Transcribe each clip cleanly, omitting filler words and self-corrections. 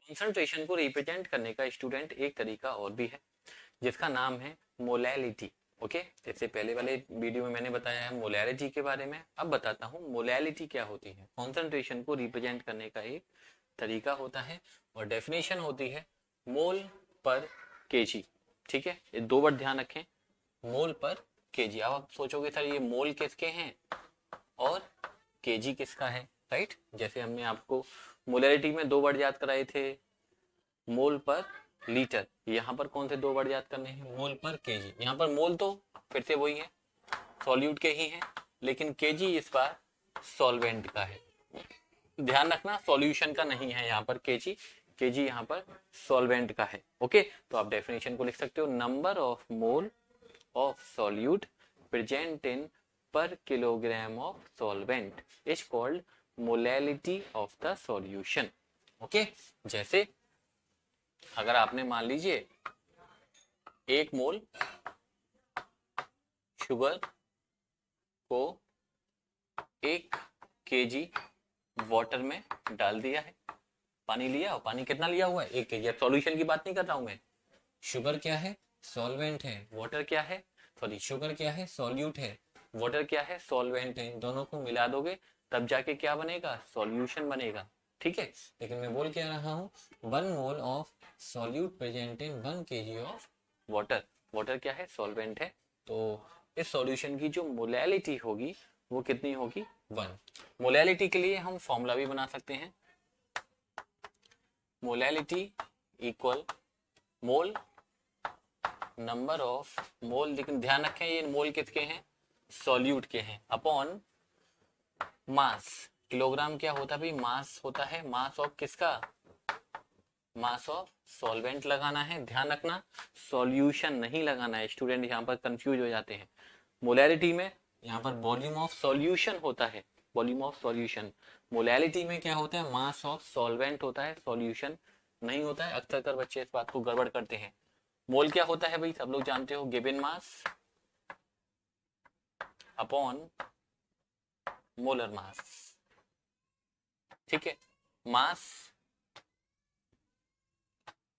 Concentration को represent करने का स्टूडेंट एक तरीका और भी है जिसका नाम है मोलैलिटी। ओके, इससे पहले वाले वीडियो में मैंने बताया है मोलैरिटी के बारे में, अब बताता हूँ मोलैलिटी क्या होती है। कंसंट्रेशन को रिप्रेजेंट करने का एक तरीका होता है और डेफिनेशन होती है मोल पर केजी। ठीक है, ये दो वर्ड ध्यान रखें, मोल पर केजी। अब आप सोचोगे सर ये मोल किसके हैं और केजी किसका है, राइट। जैसे हमने आपको मोलैरिटी में दो वर्ड याद कराए थे, मोल पर लीटर। यहाँ पर कौन से दो वर्ड याद करने हैं, मोल पर केजी। यहाँ पर मोल तो फिर से वही है, सॉल्यूट के ही है, लेकिन केजी इस बार सॉल्वेंट का है। ध्यान रखना सॉल्यूशन का नहीं है यहाँ पर केजी, केजी यहाँ पर सॉल्वेंट का है। ओके, तो आप डेफिनेशन को लिख सकते हो, number of mole of solute present in per kilogram of solvent is called molality of the solution। Okay, जैसे अगर आपने मान लीजिए एक मोल शुगर को एक केजी वाटर में डाल दिया है, पानी लिया और पानी कितना लिया हुआ है, एक केजी। सॉल्यूशन की बात नहीं कर रहा हूं मैं, शुगर क्या है, सॉल्वेंट है, वाटर क्या है, सॉरी शुगर क्या है, सॉल्यूट है, वाटर क्या है, सॉल्वेंट है। इन दोनों को मिला दोगे तब जाके क्या बनेगा, सॉल्यूशन बनेगा। ठीक है, लेकिन मैं बोल क्या रहा हूँ, 1 mole of solute present in 1 kg of water. Water क्या है, सॉल्वेंट है, तो इस सॉल्यूशन की जो मोलैलिटी होगी वो कितनी होगी, 1। मोलैलिटी के लिए हम फॉर्मूला भी बना सकते हैं, molality equal mole number of mole, लेकिन ध्यान रखें ये मोल किसके हैं, सॉल्यूट के हैं, अपॉन मास। किलोग्राम क्या होता है भाई, मास होता है, मास ऑफ किसका, मास ऑफ सॉल्वेंट लगाना है। ध्यान रखना सॉल्यूशन नहीं लगाना है, स्टूडेंट यहाँ पर कंफ्यूज हो जाते हैं। मोलैरिटी में यहाँ पर वॉल्यूम ऑफ सॉल्यूशन होता है, वॉल्यूम ऑफ सॉल्यूशन। मोलैलिटी में क्या होता है, मास ऑफ सॉल्वेंट होता है, सॉल्यूशन नहीं होता है। अक्सर कर बच्चे इस बात को गड़बड़ करते हैं। मोल क्या होता है भाई, सब लोग जानते हो, गिवन मास अपॉन मोलर मास। ठीक है, मास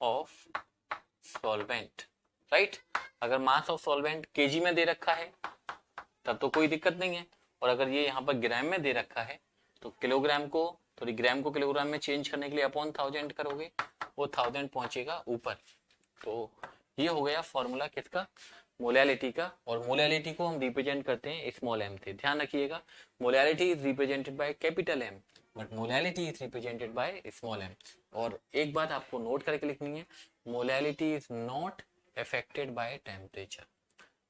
ऑफ सॉल्वेंट, राइट। अगर मास ऑफ सॉल्वेंट केजी में दे रखा है तब तो कोई दिक्कत नहीं है, और अगर ये यहाँ पर ग्राम में दे रखा है तो किलोग्राम को, सॉरी ग्राम को किलोग्राम में चेंज करने के लिए अपॉन 1000 करोगे, वो 1000 पहुंचेगा ऊपर। तो ये हो गया फॉर्मूला किसका, मोलैलिटी का। और मोलैलिटी को हम रिप्रेजेंट करते हैं स्मॉल एम से। ध्यान रखिएगा, molality is represented by capital M but molality is represented by small M. और एक बात आपको नोट करके लिखनी है, molality is not affected by temperature.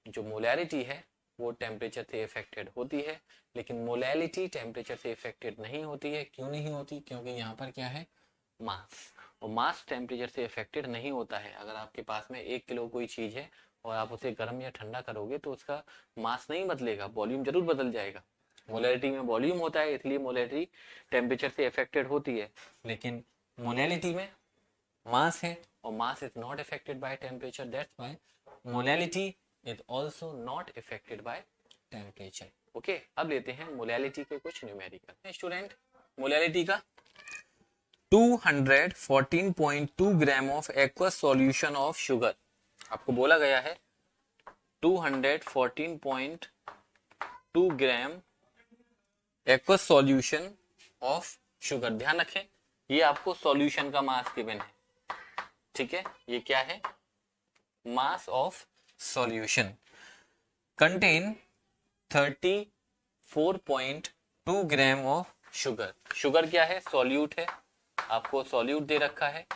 जो मोलैलिटी है वो टेम्परेचर से इफेक्टेड होती है, लेकिन मोलैलिटी टेम्परेचर से इफेक्टेड नहीं होती है। क्यों नहीं होती, क्योंकि यहाँ पर क्या है, मास, और मास टेम्परेचर से इफेक्टेड नहीं होता है। अगर आपके पास में 1 किलो कोई चीज है और आप उसे गर्म या ठंडा करोगे तो उसका मास नहीं बदलेगा, वॉल्यूम जरूर बदल जाएगा। मोलैलिटी में वॉल्यूम होता है, इसलिए मोलैलिटी टेम्परेचर से इफेक्टेड होती है, लेकिन मोलैलिटी में मास है और mass is not affected by temperature, that's why molality is also not affected by temperature. Okay, अब लेते हैं मोलैलिटी के कुछ न्यूमेरिकल। स्टूडेंट मोलैलिटी का 214.2 gram of aqueous solution of sugar, आपको बोला गया है 214.2 ग्राम एक्वस सॉल्यूशन ऑफ शुगर। ध्यान रखें ये आपको सॉल्यूशन का मास गिवन है, ठीक है, ये क्या है, mass of solution contain 34.2 gram of sugar. Sugar क्या है, सॉल्यूट है, आपको सॉल्यूट दे रखा है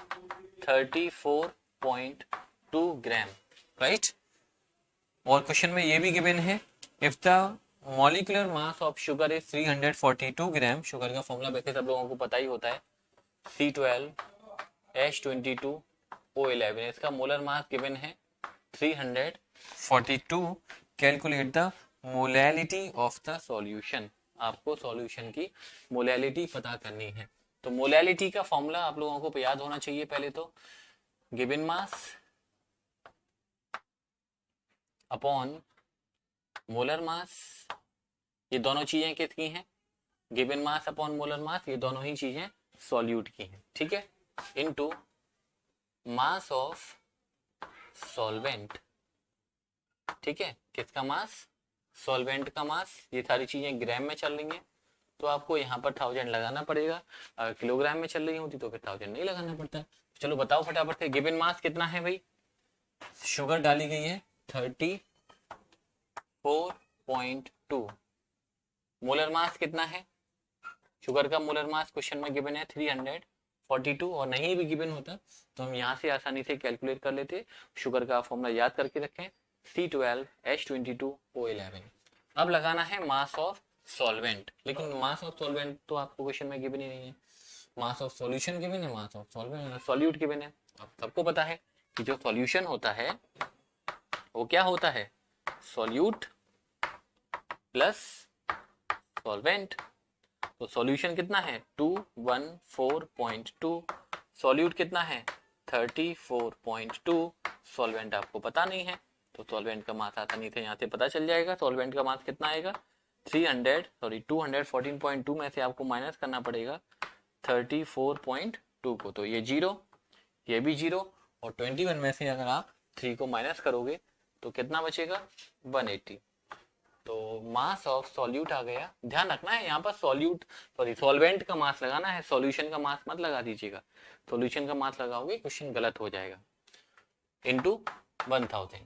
34.2 ग्राम, राइट। और क्वेश्चन में ये भी गिवन है, if the molecular mass of sugar is 342 gram. Sugar का फॉर्मूला वैसे सब लोगों को पता ही होता है, C12H22O11। इसका मोलर मास गिवन है 342। Calculate the molality of the solution, आपको सॉल्यूशन की मोलैलिटी पता करनी है। तो मोलैलिटी का फॉर्मूला आप लोगों को याद होना चाहिए, पहले तो गिवन मास अपॉन मोलर मास। ये दोनों चीजें कितनी हैं, गिवन मास अपॉन मोलर मास, ये दोनों ही चीजें सॉल्यूट की हैं, ठीक है, इनटू मास ऑफ सॉल्वेंट, ठीक है, किसका मास, सॉल्वेंट का मास। ये सारी चीजें ग्राम में चल रही हैं तो आपको यहाँ पर 1000 लगाना पड़ेगा, अगर किलोग्राम में चल रही होती तो फिर 1000 नहीं लगाना पड़ता। चलो बताओ फटाफट से, गिवन मास कितना है भाई, शुगर डाली गई है 34.2, मोलर मास कितना है, शुगर का मोलर मास क्वेश्चन में गिवन है 342, और नहीं भी गिवन होता तो हम यहाँ से आसानी से कैलकुलेट कर लेते। शुगर का फॉर्मूला याद करके रखें, C12H22O11। अब लगाना है मास ऑफ सॉल्वेंट, लेकिन मास ऑफ सॉल्वेंट तो आपको क्वेश्चन में गिवन ही नहीं है, मास ऑफ सॉल्यूशन गिवन है, मास ऑफ सॉल्वेंट सॉल्यूट गिवन है। अब सबको पता है कि जो सॉल्यूशन होता है वो क्या होता है, सॉल्यूट प्लस सॉल्वेंट। तो सॉल्यूशन कितना है 214.2, सॉल्यूट कितना है 34.2, सॉल्वेंट आपको पता नहीं है तो सॉल्वेंट का मास आसानी से यहाँ से पता चल जाएगा। सॉल्वेंट का मास कितना आएगा 214.2 में से आपको माइनस करना पड़ेगा 34.2 को, तो ये जीरो, ये भी जीरो, और 21 में से अगर आप 3 को माइनस करोगे तो कितना बचेगा 180। तो मास ऑफ सॉल्यूट आ गया। ध्यान रखना है यहाँ पर सॉल्यूट सॉरी सॉल्वेंट का मास लगाना है, सॉल्यूशन का मास मत लगा दीजिएगा, सॉल्यूशन का मास लगाओगे क्वेश्चन गलत हो जाएगा, इनटू 1000,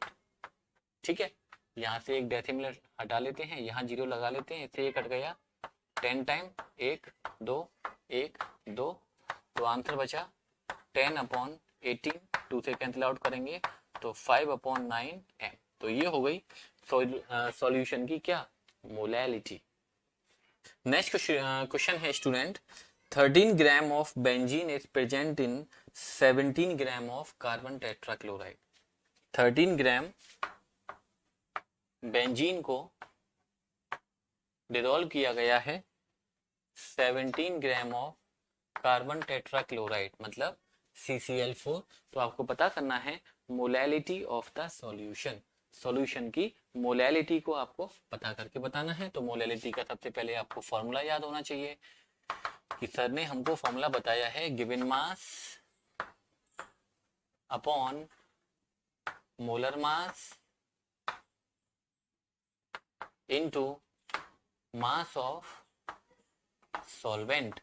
ठीक है। यहाँ से एक डेसिमल हटा लेते हैं, यहाँ जीरो लगा लेते हैं, इससे ये कट गया 10 टाइम 1 2 1 2, तो आंसर बचा 10/18, 2 से कैंसिल आउट करेंगे तो 5/9 m। तो ये हो गई सॉल्यूशन की क्या, मोलैलिटी। नेक्स्ट क्वेश्चन है student, 13 gram of benzene is present in 17 gram of carbon tetrachloride. 13 gram benzene को डिसॉल्व किया गया है 17 ग्राम ऑफ कार्बन टेट्राक्लोराइड मतलब CCl4। तो आपको पता करना है molality of the solution, solution की मोलैलिटी को आपको पता करके बताना है। तो मोलैलिटी का सबसे पहले आपको फॉर्मूला याद होना चाहिए कि सर ने हमको फॉर्मूला बताया है given mass upon molar mass into mass of solvent.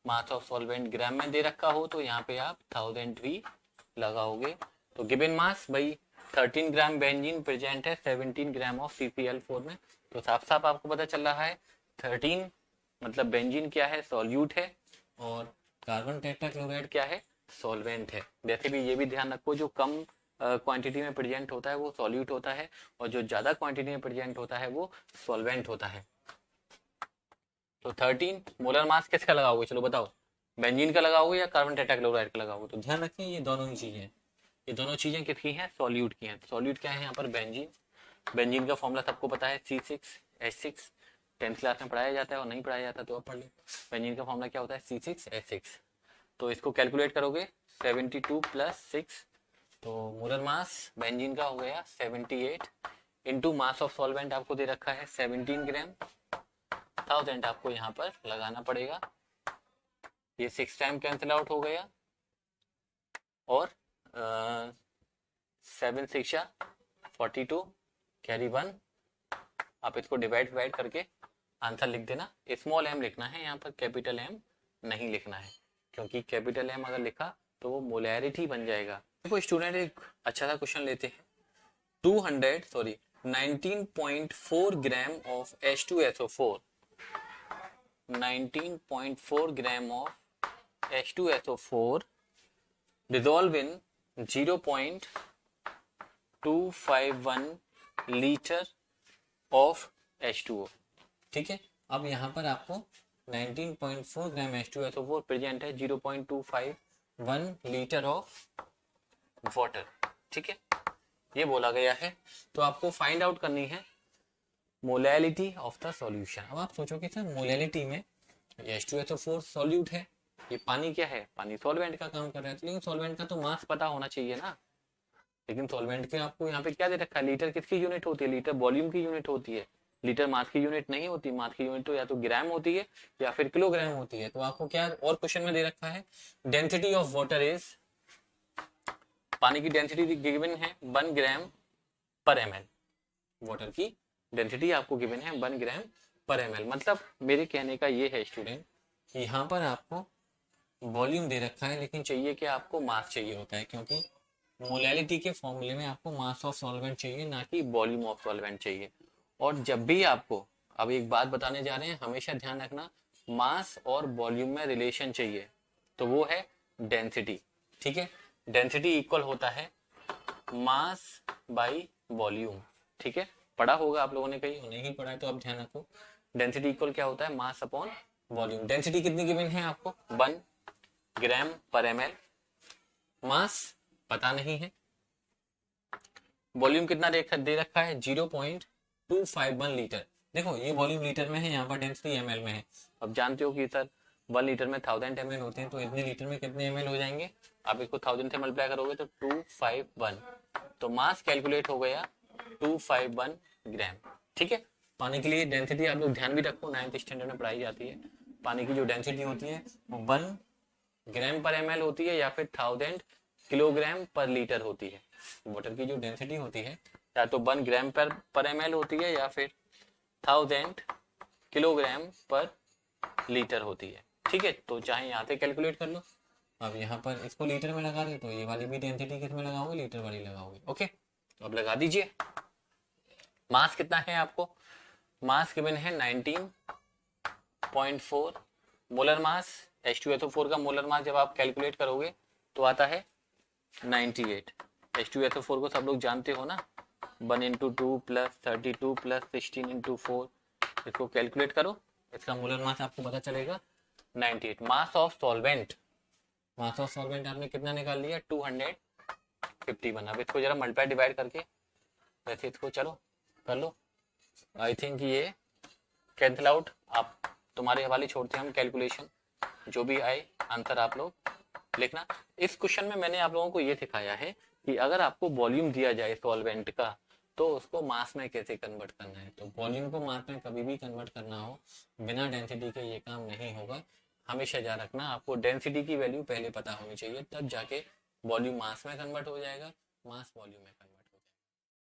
Mass of solvent gram में दे रखा हो तो यहाँ पे आप 1000 भी लगाओगे। तो गिवन मास भाई 13 ग्राम बेंजीन प्रेजेंट है 17 ग्राम ऑफ CCl4 में, तो साफ साफ आपको पता चल रहा है 13 मतलब बेंजीन क्या है, सॉल्यूट है, और कार्बन टेट्राक्लोराइड क्या है, सॉल्वेंट है। वैसे भी ये भी ध्यान रखो जो कम क्वांटिटी में प्रेजेंट होता है वो सॉल्यूट होता है, और जो ज्यादा क्वांटिटी में प्रेजेंट होता है वो सॉल्वेंट होता है। तो 13 मोलर मास किसका लगाओगे, चलो बताओ, बेंजीन का लगाओगे या कार्बन टेट्राक्लोराइड का लगाओगे। तो ध्यान रखिए ये दोनों ही चीजें, ये दोनों चीजें किसकी हैं, सॉल्यूट की हैं। सॉल्यूट क्या है यहाँ पर, बेंजीन। बेंजीन का फॉर्मूला सबको पता है C6H6, 10th क्लास में पढ़ाया जाता है, और नहीं पढ़ाया जाता तो अब पढ़ लो। बेंजीन का फॉर्मूला क्या होता है C6H6। तो इसको कैलकुलेट करोगे 72 + 6, तो मोलर मास बेंजीन का हो गया 78 इंटू मास ऑफ सॉल्वेंट आपको दे रखा है 17 ग्राम, 1000 आपको यहाँ पर लगाना पड़ेगा। ये 6 टाइम कैंसिल आउट हो गया, और 7 6 42 कैरी 1, आप इसको डिवाइड करके आंसर लिख देना। स्मॉल m लिखना है यहाँ पर, कैपिटल M नहीं लिखना है, क्योंकि कैपिटल M अगर लिखा तो वो मोलैरिटी बन जाएगा। देखो स्टूडेंट एक अच्छा सा क्वेश्चन लेते हैं, 19.4 gram of H2SO4, 19.4 gram of H2SO4 dissolve in 0.251 litre of H2O, ठीक है। अब यहाँ पर आपको 19.4 ग्राम H2SO4 प्रेजेंट है 0.251 लीटर ऑफ वाटर, ठीक है, ये बोला गया है। तो आपको फाइंड आउट करनी है मोलैलिटी ऑफ द सॉल्यूशन। अब आप सोचो कि सर मोलैलिटी में H2SO4 सॉल्यूट है, ये पानी क्या है, पानी सॉल्वेंट का काम कर रहा है, लेकिन सॉल्वेंट का तो मास पता होना चाहिए ना। लेकिन सॉल्वेंट के आपको यहाँ पे क्या दे रखा है, लीटर किसकी यूनिट होती है, लीटर वॉल्यूम की यूनिट होती है। लीटर मास की यूनिट नहीं होती, मास की यूनिट तो या तो ग्राम होती है या फिर किलोग्राम होती है। तो आपको क्या और क्वेश्चन में दे रखा है, डेंसिटी ऑफ वाटर इज, पानी की डेंसिटी गिवन है 1 ग्राम पर एम एल। वाटर की डेंसिटी आपको गिवन है 1 ग्राम पर एम एल। मतलब मेरे कहने का ये है स्टूडेंट, यहाँ पर आपको वॉल्यूम दे रखा है लेकिन चाहिए कि आपको मास चाहिए होता है, क्योंकि मोलैलिटी के फॉर्मूले में आपको मास ऑफ सॉल्वेंट चाहिए, ना कि वॉल्यूम ऑफ सॉल्वेंट चाहिए। और जब भी आपको, अब एक बात बताने जा रहे हैं, हमेशा ध्यान रखना, मास और वॉल्यूम में रिलेशन चाहिए, तो वो है डेंसिटी। ठीक है, डेंसिटी इक्वल होता है मास बाई वॉल्यूम। ठीक है, पढ़ा होगा आप लोगों ने, कहीं नहीं पढ़ा है तो अब ध्यान रखो, डेंसिटी इक्वल क्या होता है, मास अपॉन वॉल्यूम। डेंसिटी कितनी गिवन है आपको, 1 ग्राम पर एम एल। मास पता नहीं है, वॉल्यूम कितना दे रखा है 0.251 लीटर। देखो ये वॉल्यूम लीटर में है, यहाँ पर डेंसिटी एमएल में है। अब जानते हो कि सर 1 लीटर में 1000 ml होते हैं, तो इतने लीटर में कितने ml हो जाएंगे, आप इसको 1000 से मल्टीप्लाई करोगे तो 251, तो मास कैलकुलेट हो गया 251 ग्राम। ठीक है, पानी के लिए डेंसिटी आप लोग ध्यान भी रखो, 9th स्टैंडर्ड में पढ़ाई जाती है। पानी की जो डेंसिटी होती है वो 1 ग्राम पर एम होती है या फिर 1000 किलोग्राम पर लीटर होती है। वाटर की जो डेंसिटी होती है या तो 1 ग्राम पर एम होती है या फिर 1000 किलोग्राम पर लीटर होती है। ठीक है, तो चाहे यहाँ से कैलकुलेट कर लो, अब यहाँ पर इसको लीटर में लगा दे तो ये वाली भी डेंसिटी किस में लगाओगे, लीटर वाली लगाओगे। ओके, तो अब लगा दीजिए। मास कितना है आपको, मास गिवन है 19.4 मोलर मास। H2SO4 का मोलर मास जब आप कैलकुलेट करोगे तो आता है 98। H2SO4 को सब लोग जानते हो ना, 1 इंटू 2 प्लस 32 प्लस 16 इंटू 4, इसको कैलकुलेट करो, इसका मोलर मास आपको पता चलेगा 98। मास of solvent, mass of solvent आपने कितना निकाल लिया 251। अब इसको जरा मल्टीप्लाई डिवाइड करके वैसे इसको चलो कर लो, आई थिंक ये कैंसिल आउट, आप तुम्हारे हवाले छोड़ते हैं हम कैलकुलेशन, जो भी आए आंसर आप लोग लिखना। इस क्वेश्चन में मैंने आप लोगों को ये सिखाया है कि अगर आपको वॉल्यूम दिया जाए सॉल्वेंट का तो उसको मास में कैसे कन्वर्ट करना है। तो वॉल्यूम को मास में कभी भी कन्वर्ट करना हो बिना डेंसिटी के ये काम नहीं होगा। हमेशा याद रखना, आपको डेंसिटी की वैल्यू पहले पता होनी चाहिए, तब जाके वॉल्यूम मास में कन्वर्ट हो जाएगा, मास वॉल्यूम में कन्वर्ट